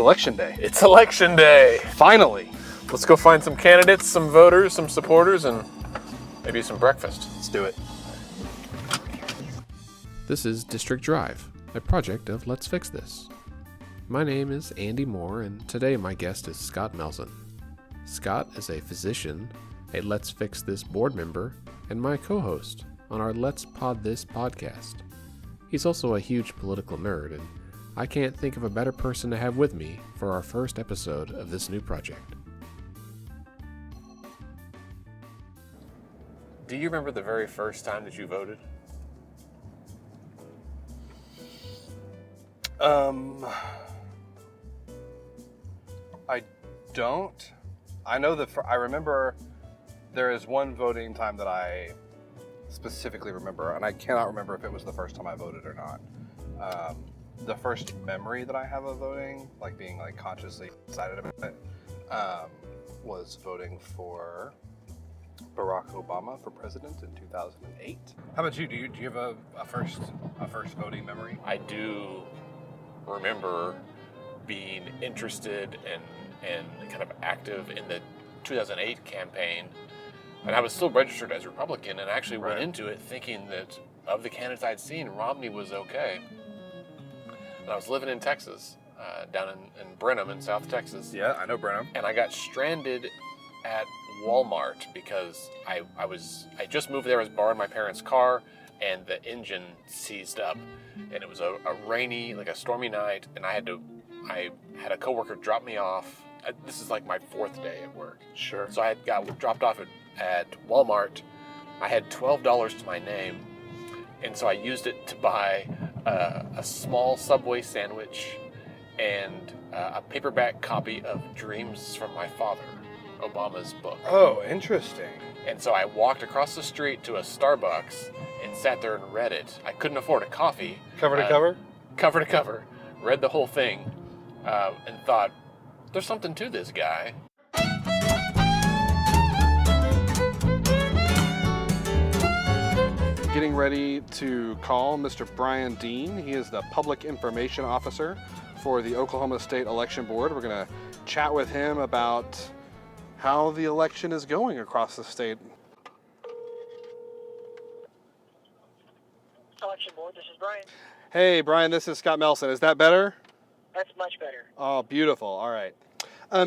election day. It's election day. Finally. Let's go find some candidates, some voters, some supporters, and maybe some breakfast. Let's do it. This is District Drive, a project of Let's Fix This. My name is Andy Moore, and today my guest is Scott Melson. Scott is a physician, a Let's Fix This board member, and my co-host on our Let's Pod This podcast. He's also a huge political nerd, and I can't think of a better person to have with me for our first episode of this new project. Do you remember the very first time that you voted? I don't. I know I remember there is one voting time that I specifically remember, and I cannot remember if it was the first time I voted or not. The first memory that I have of voting, like being like consciously excited about it, was voting for Barack Obama for president in 2008. How about you? Do you have a first voting memory? I do remember being interested and kind of active in the 2008 campaign, and I was still registered as Republican, and actually went into it thinking that of the candidates I'd seen, Romney was okay. And I was living in Texas, down in Brenham in South Texas. Yeah, I know Brenham. And I got stranded at Walmart because I just moved there. I was borrowing my parents' car, and the engine seized up, and it was a rainy, like a stormy night, and I had a coworker drop me off. This is like my fourth day at work. Sure. So I got dropped off at Walmart. I had $12 to my name, and so I used it to buy a small Subway sandwich and a paperback copy of Dreams from My Father, Obama's book. Oh, interesting. And so I walked across the street to a Starbucks and sat there and read it. I couldn't afford a coffee. Cover to cover? Cover to cover. Read the whole thing and thought, there's something to this guy. Getting ready to call Mr. Brian Dean. He is the Public Information Officer for the Oklahoma State Election Board. We're going to chat with him about how the election is going across the state. Election Board, this is Brian. Hey, Brian, this is Scott Melson. Is that better? That's much better. Oh, beautiful. All right.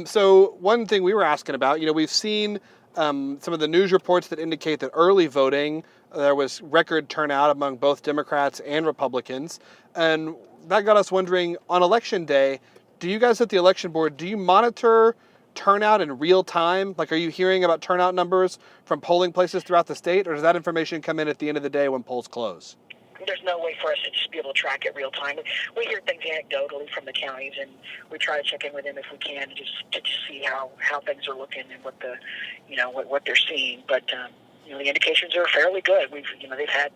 So one thing we were asking about, we've seen some of the news reports that indicate that early voting, there was record turnout among both Democrats and Republicans. And that got us wondering, on election day, do you guys at the election board, do you monitor turnout in real time? Like, are you hearing about turnout numbers from polling places throughout the state, or does that information come in at the end of the day when polls close? There's no way for us to just be able to track it real time. We hear things anecdotally from the counties, and we try to check in with them if we can to just see how things are looking and what the what they're seeing. But the indications are fairly good. They've had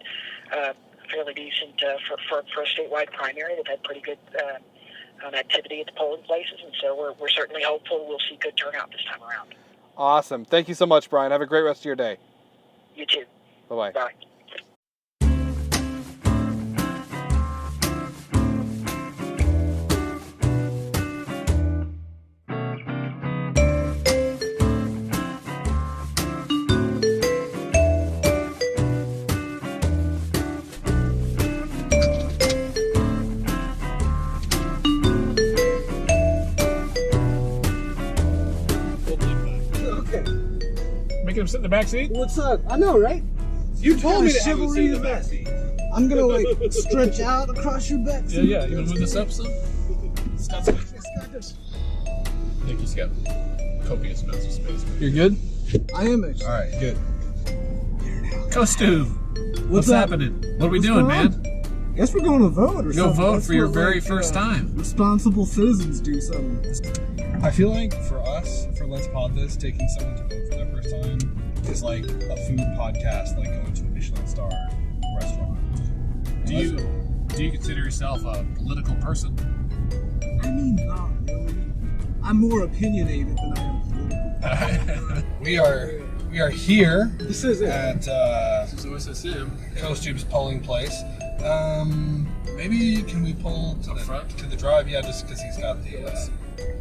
fairly decent for a statewide primary. They've had pretty good activity at the polling places, and so we're certainly hopeful we'll see good turnout this time around. Awesome. Thank you so much, Brian. Have a great rest of your day. You too. Bye-bye. Bye. Making him sit in the back seat? What's up? I know, right? You told me to have him chivalry sit in the is back that? seat. I'm gonna like stretch out across your back. Yeah. You want to move this up some? Scott's good. Thank you, Scott. Copious amounts of space. You're good? I am actually. All right, good. Costu, what's up? happening? What are we What's doing, going man? Guess we're going to vote or Go something. vote That's for your what, very like, first time. Responsible citizens do something. I feel like for us, for Let's Pod This, taking someone to vote for their first time is like a food podcast, like going to a Michelin star restaurant. Do you consider yourself a political person? I mean, not really. I'm more opinionated than I am political. We are here This is it. at This is OSSM. Costube's polling place. Maybe can we pull to Up the front? to the drive? Yeah, just because he's got the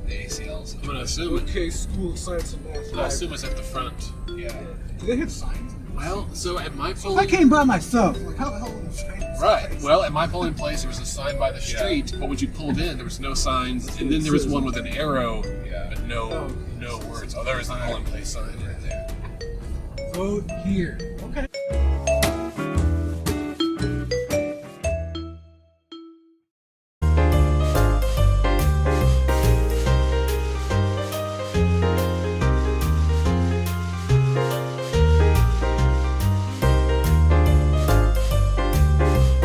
the ACLs. I'm gonna assume. Okay, School of Science and Math. I assume it's at the front. Yeah. Do they have signs? Well, so at my I polling. came by myself. Like, how the hell would I find Right. signs? Well, at my polling place, there was a sign by the street, but when you pulled in, there was no signs, and then there was one with an arrow, Yeah. but no words. Oh, there is the polling place sign right there. Vote here. Okay.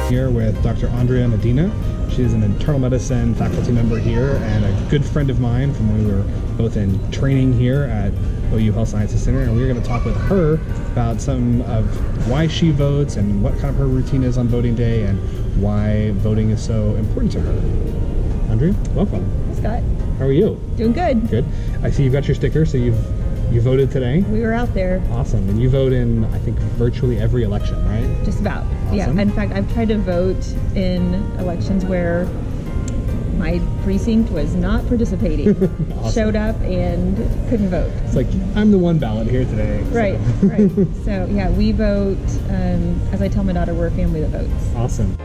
Here with Dr. Andrea Medina. She's an internal medicine faculty member here and a good friend of mine from when we were both in training here at OU Health Sciences Center. And we're going to talk with her about some of why she votes and what kind of her routine is on voting day and why voting is so important to her. Andrea, welcome. Hey, Scott. How are you? Doing good. Good. I see you've got your sticker, so you voted today. We were out there Awesome. And you vote in, I think, virtually every election, right? just about. Awesome. Yeah. In fact, I've tried to vote in elections where my precinct was not participating. Awesome. Showed up and couldn't vote. It's like, I'm the one ballot here today. so- Right, right. So, yeah, we vote, as I tell my daughter, we're a family that votes. Awesome.